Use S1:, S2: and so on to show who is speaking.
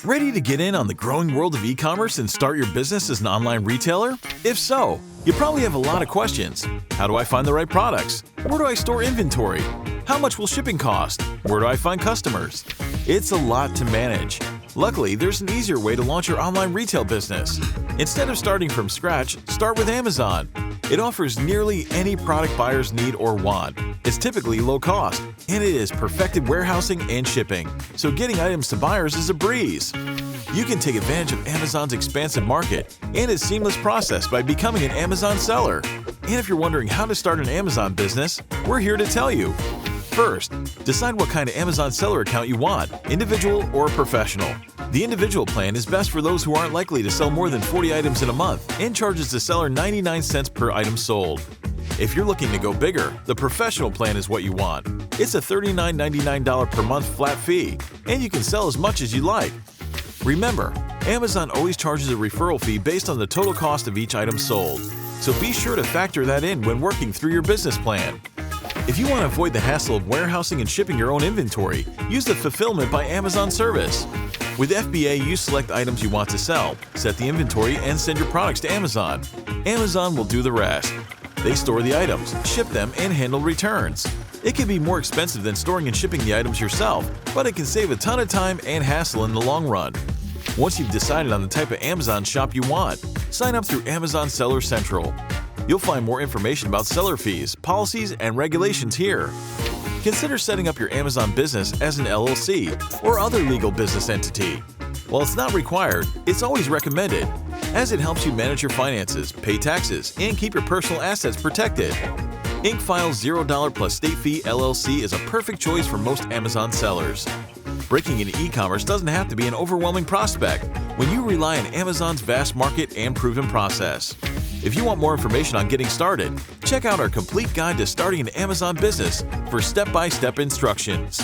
S1: Ready to get in on the growing world of e-commerce and start your business as an online retailer? If so, you probably have a lot of questions. How do I find the right products? Where do I store inventory? How much will shipping cost? Where do I find customers? It's a lot to manage. Luckily, there's an easier way to launch your online retail business. Instead of starting from scratch, start with Amazon. It offers nearly any product buyers need or want. It's typically low cost, and it is perfected warehousing and shipping, so getting items to buyers is a breeze. You can take advantage of Amazon's expansive market and its seamless process by becoming an Amazon seller. And if you're wondering how to start an Amazon business, we're here to tell you. First, decide what kind of Amazon seller account you want, individual or professional. The individual plan is best for those who aren't likely to sell more than 40 items in a month and charges the seller 99 cents per item sold. If you're looking to go bigger, the professional plan is what you want. It's a $39.99 per month flat fee, and you can sell as much as you like. Remember, Amazon always charges a referral fee based on the total cost of each item sold, so be sure to factor that in when working through your business plan. If you want to avoid the hassle of warehousing and shipping your own inventory, use the Fulfillment by Amazon service. With FBA, you select items you want to sell, set the inventory, and send your products to Amazon. Amazon will do the rest. They store the items, ship them, and handle returns. It can be more expensive than storing and shipping the items yourself, but it can save a ton of time and hassle in the long run. Once you've decided on the type of Amazon shop you want, sign up through Amazon Seller Central. You'll find more information about seller fees, policies, and regulations here. Consider setting up your Amazon business as an LLC or other legal business entity. While it's not required, it's always recommended, as it helps you manage your finances, pay taxes, and keep your personal assets protected. Incfile's $0 plus State Fee LLC is a perfect choice for most Amazon sellers. Breaking into e-commerce doesn't have to be an overwhelming prospect when you rely on Amazon's vast market and proven process. If you want more information on getting started, check out our complete guide to starting an Amazon business for step-by-step instructions.